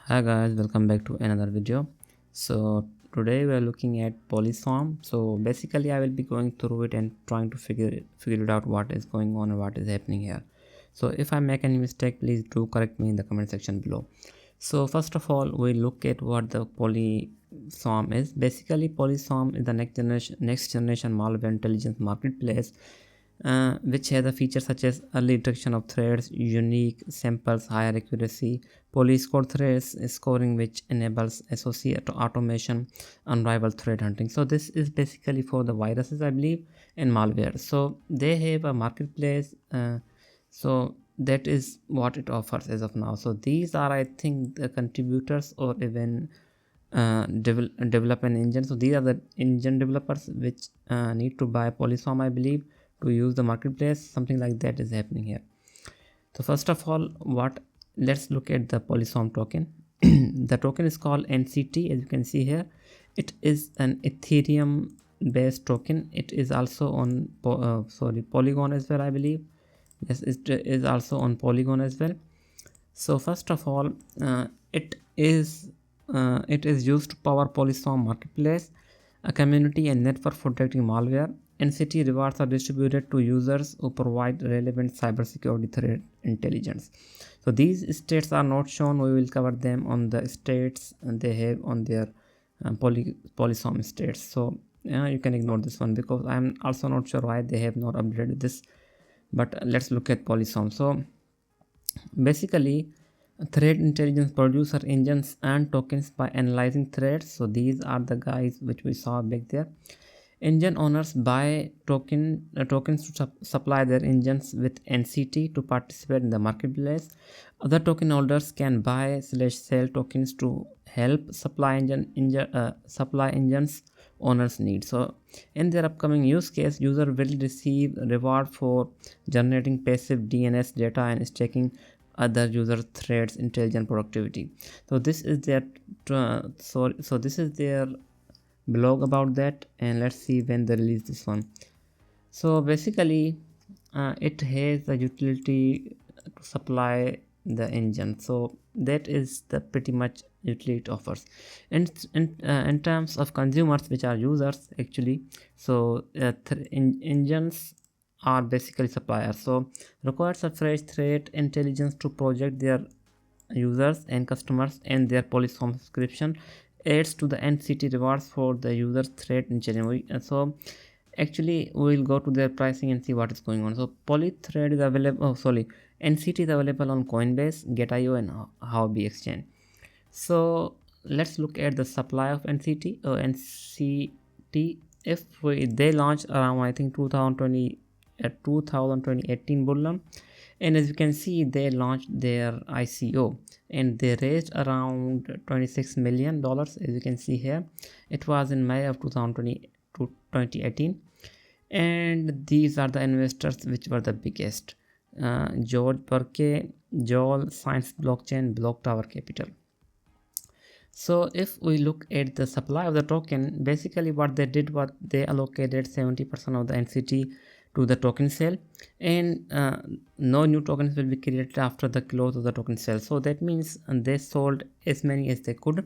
Hi guys, welcome back to another video. So today we are looking at PolySwarm. So basically I will be going through it and trying to figure it out what is going on and what is happening here. So if I make any mistake, please do correct me in the comment section below. So first of all, we look at what the PolySwarm is. Basically PolySwarm is the next generation malware intelligence marketplace, which has a feature such as early detection of threats, unique samples, higher accuracy, polyscore threats scoring, which enables associate automation, unrivaled threat hunting. So this is basically for the viruses, I believe, and malware. So they have a marketplace. So that is what it offers as of now. So these are, I think, the contributors or even develop an engine. So these are the engine developers which need to buy PolySwarm, I believe, to use the marketplace. Something like that is happening here. So first of all, let's look at the PolySwarm token. The token is called NCT, as you can see here. It is an Ethereum based token. It is also on Polygon as well, I believe. Yes, it is also on Polygon as well. So first of all, it is used to power PolySwarm marketplace, a community and network for detecting malware. NCT rewards are distributed to users who provide relevant cybersecurity threat intelligence. So these states are not shown. We will cover them on the states they have on their PolySwarm states. So you can ignore this one because I'm also not sure why they have not updated this. But let's look at PolySwarm. So basically, threat intelligence producer engines and tokens by analyzing threats. So these are the guys which we saw back there. Engine owners buy tokens to supply their engines with NCT to participate in the marketplace. Other token holders can buy/sell tokens to help supply engines owners need. So in their upcoming use case, user will receive reward for generating passive DNS data and staking other user threads intelligent productivity. So this is their this is their blog about that, and let's see when they release this one. So basically it has the utility to supply the engine. So that is the pretty much utility it offers. And in terms of consumers, which are users actually, so engines are basically suppliers. So requires a fresh threat intelligence to project their users and customers, and their PolySwarm subscription adds to the NCT rewards for the user threat intelligence. So actually we will go to their pricing and see what is going on. So polythread is available, NCT is available on Coinbase, Get.io and Huobi exchange. So let's look at the supply of NCT. NCT, if they launched around, I think, 2018 Bullion, and as you can see, they launched their ICO and they raised around $26 million. As you can see here, it was in May of 2018, and these are the investors which were the biggest: George Burke, Joel, Science Blockchain, Block Tower Capital. So if we look at the supply of the token, basically what they did was they allocated 70% of the NCT to the token sale, and no new tokens will be created after the close of the token sale. So that means they sold as many as they could,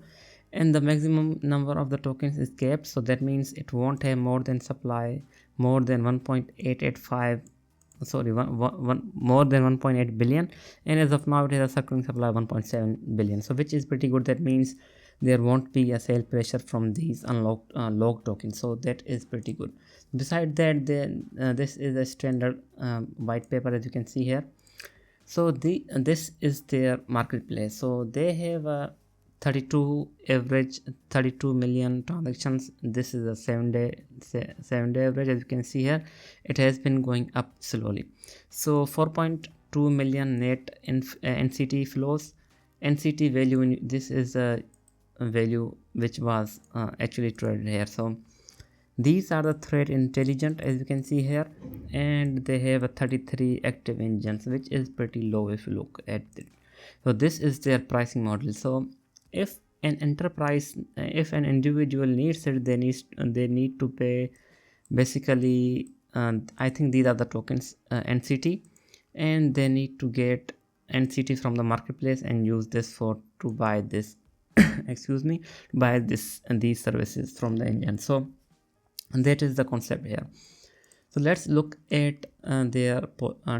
and the maximum number of the tokens is capped. So that means it won't have more than 1.885 more than 1.8 billion, and as of now it has a circulating supply of 1.7 billion, so which is pretty good. That means there won't be a sale pressure from these unlocked locked tokens, so that is pretty good. Besides that, this is a standard white paper, as you can see here. So this is their marketplace. So they have a 32 million transactions. This is a 7-day average. As you can see here, it has been going up slowly. So 4.2 million net NCT flows. NCT value, this is a value which was actually traded here. So these are the threat intelligent, as you can see here, and they have a 33 active engines, which is pretty low if you look at it. So this is their pricing model. So if an individual needs it, they need to pay basically I think these are the tokens, NCT, and they need to get NCT from the marketplace and use this for to buy this excuse me, buy this and these services from the engine. So that is the concept here. So let's look at their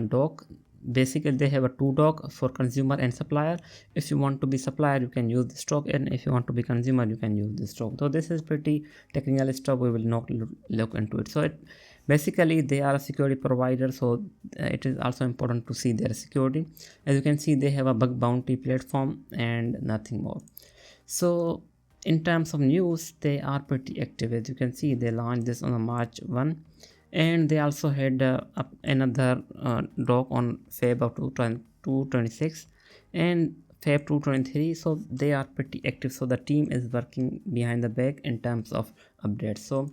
doc. Basically they have a two doc for consumer and supplier. If you want to be supplier, you can use this doc, and if you want to be consumer, you can use this doc. So this is pretty technical stuff, we will not look into it. So it basically they are a security provider, so it is also important to see their security. As you can see, they have a bug bounty platform and nothing more. So in terms of news, they are pretty active. As you can see, they launched this on March 1, and they also had another doc on Feb of 226 and Feb 223. So they are pretty active. So the team is working behind the back in terms of updates. So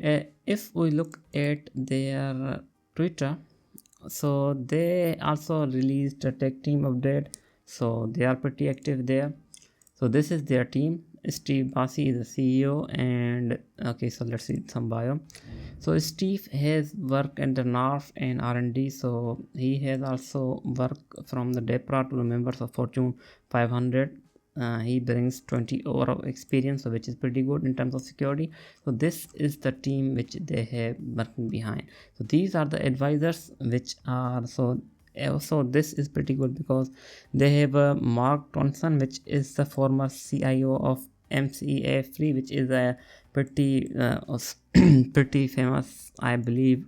if we look at their Twitter, so they also released a tech team update. So they are pretty active there. So this is their team. Steve Bassi is the CEO, and okay, so let's see some bio. So Steve has worked at the NARF and R&D, so he has also worked from the DEPRA to the members of Fortune 500. He brings 20 overall experience, so which is pretty good in terms of security. So this is the team which they have working behind. So these are the advisors which are so this is pretty good because they have Mark Thompson, which is the former CIO of MCA Free, which is a pretty pretty famous, I believe,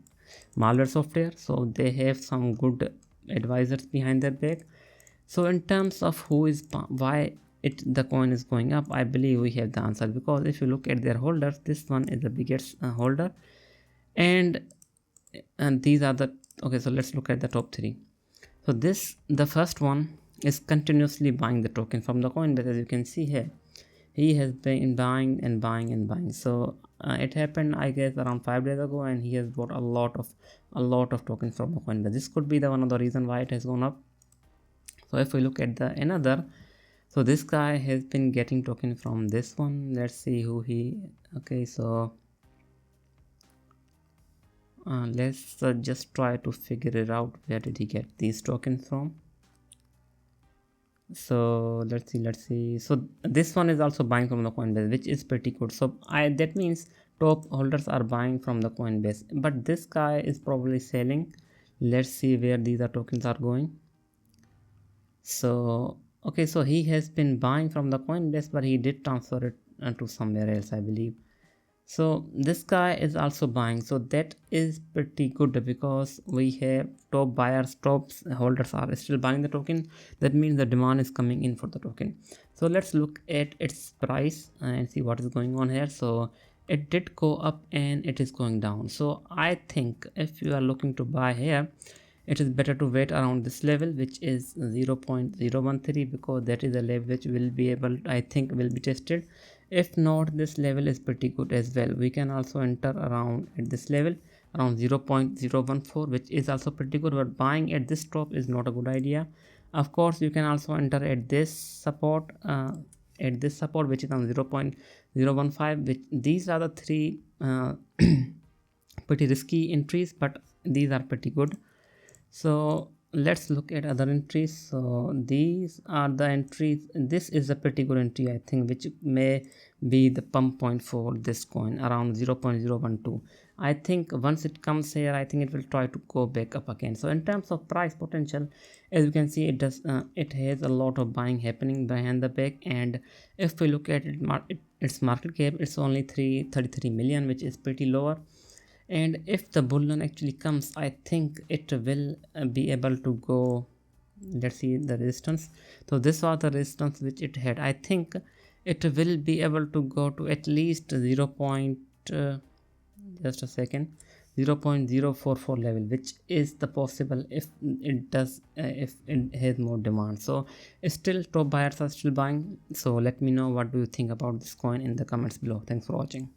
malware software. So they have some good advisors behind their back. So in terms of why the coin is going up, I believe we have the answer, because if you look at their holders, this one is the biggest holder, and these are the okay. So let's look at the top three. So the first one is continuously buying the token from the coin, but as you can see here, he has been buying and buying and buying. So it happened, I guess, around 5 days ago, and he has bought a lot of tokens from the coin. But this could be the one of the reason why it has gone up. So if we look at the another, so this guy has been getting token from this one. Let's see who he. Okay, so let's just try to figure it out. Where did he get these tokens from? So let's see. So this one is also buying from the Coinbase, which is pretty good. So that means top holders are buying from the Coinbase, but this guy is probably selling. Let's see where these tokens are going. So okay, so he has been buying from the Coinbase, but he did transfer it to somewhere else, I believe. So this guy is also buying, so that is pretty good because we have top buyers, top holders are still buying the token. That means the demand is coming in for the token. So let's look at its price and see what is going on here. So it did go up and it is going down. So I think if you are looking to buy here, it is better to wait around this level, which is 0.013, because that is a level which will be able, I think, will be tested. If not, this level is pretty good as well. We can also enter around at this level, around 0.014, which is also pretty good, but buying at this top is not a good idea. Of course, you can also enter at this support, which is on 0.015, which these are the three pretty risky entries, but these are pretty good. So let's look at other entries. So these are the entries. This is a pretty good entry, I think, which may be the pump point for this coin, around 0.012. I think once it comes here, I think it will try to go back up again. So in terms of price potential, as you can see, it has a lot of buying happening behind the back. And if we look at its market cap, it's only 333 million, which is pretty lower. And if the bull run actually comes, I think it will be able to go. Let's see the resistance. So this was the resistance which it had. I think it will be able to go to at least 0.044 level, which is the possible if it does if it has more demand. So still top buyers are still buying. So let me know what do you think about this coin in the comments below. Thanks for watching.